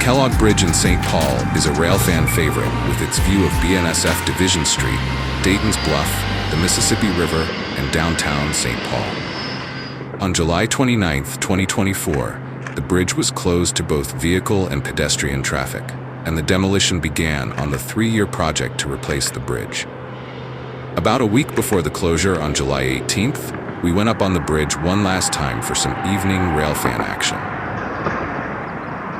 Kellogg Bridge in St. Paul is a Railfan favorite with its view of BNSF Division Street, Dayton's Bluff, the Mississippi River, and downtown St. Paul. On July 29, 2024, the bridge was closed to both vehicle and pedestrian traffic, and the demolition began on the 3-year project to replace the bridge. About a week before the closure on July 18th, we went up on the bridge one last time for some evening Railfan action.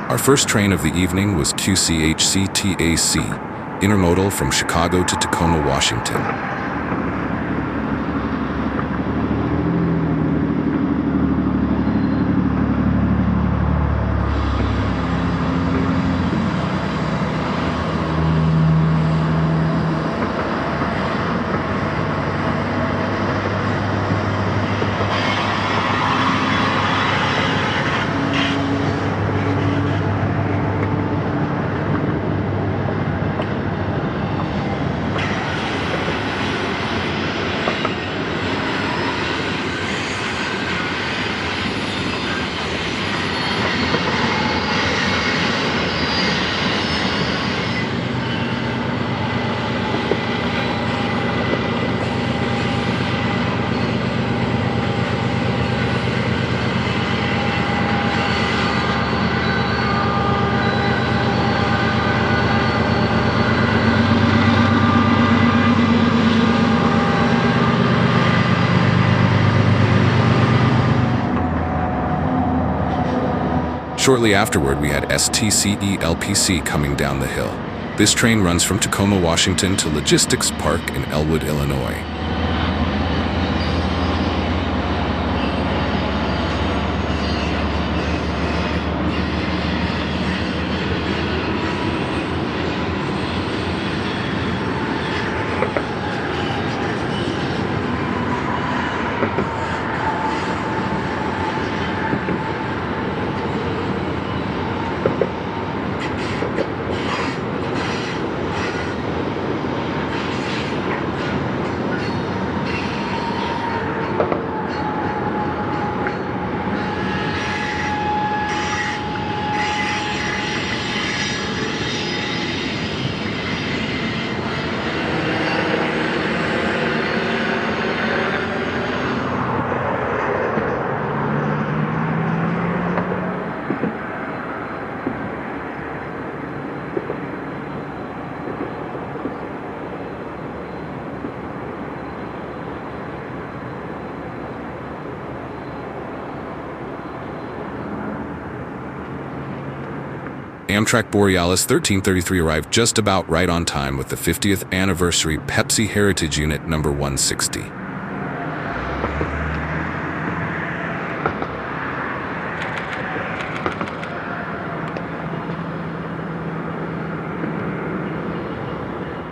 Our first train of the evening was Q-CHCTAC, Intermodal from Chicago to Tacoma, Washington. Shortly afterward, we had S-TCELPC coming down the hill. This train runs from Tacoma, Washington to Logistics Park in Elwood, Illinois. Amtrak Borealis 1333 arrived just about right on time with the 50th anniversary Pepsi Heritage Unit number 160.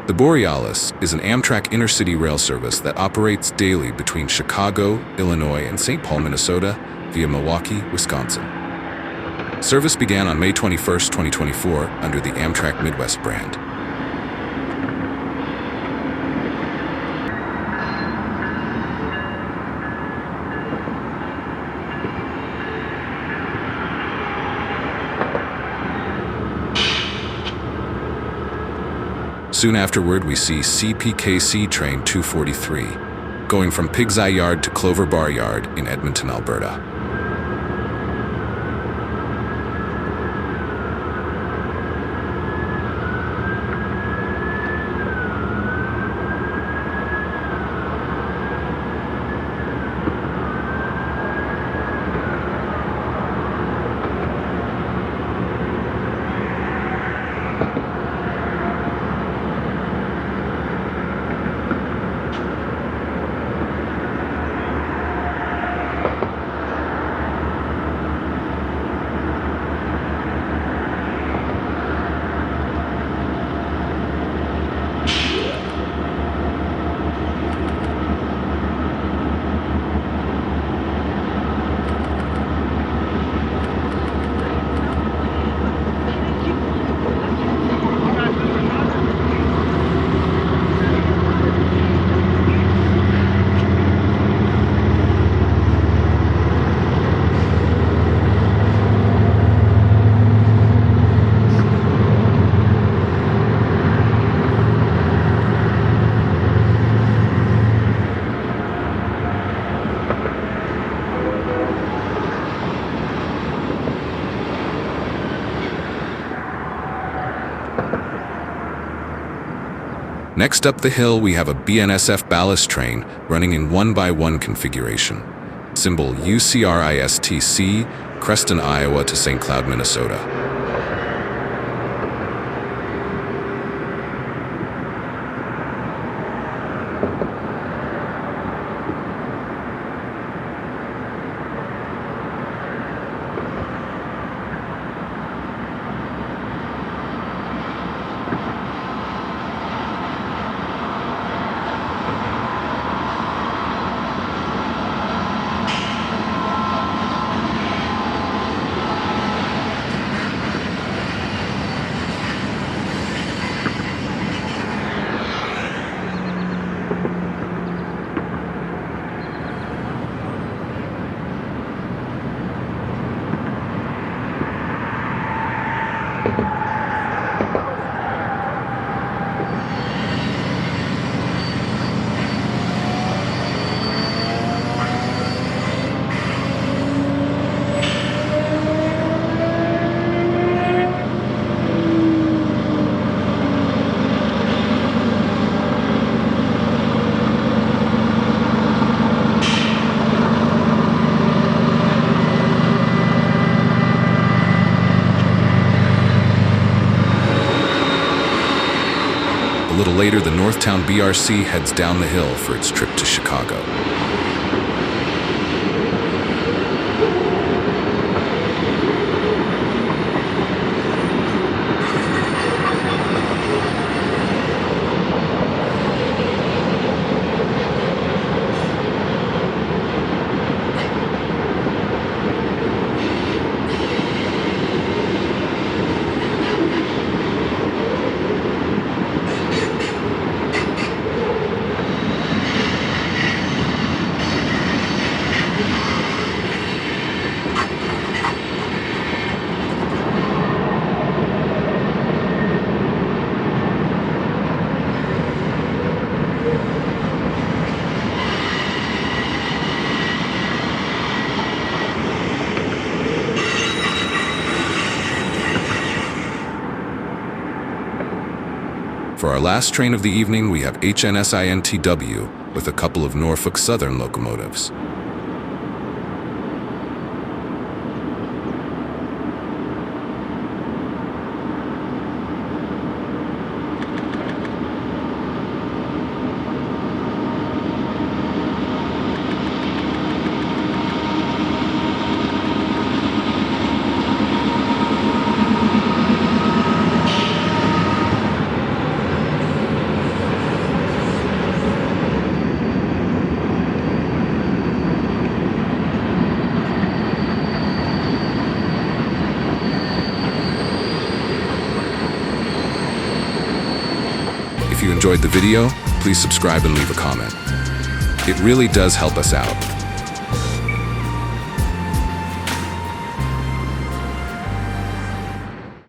The Borealis is an Amtrak intercity rail service that operates daily between Chicago, Illinois, and St. Paul, Minnesota, via Milwaukee, Wisconsin. Service began on May 21, 2024, under the Amtrak Midwest brand. Soon afterward, we see CPKC train 243, going from Pig's Eye Yard to Clover Bar Yard in Edmonton, Alberta. Next up the hill, we have a BNSF ballast train running in 1x1 configuration. Symbol U-CRISTC, Creston, Iowa to St. Cloud, Minnesota. A little later, the Northtown BRC heads down the hill for its trip to Chicago. For our last train of the evening, we have H-NSINTW with a couple of Norfolk Southern locomotives. If you enjoyed the video, please subscribe and leave a comment. It really does help us out.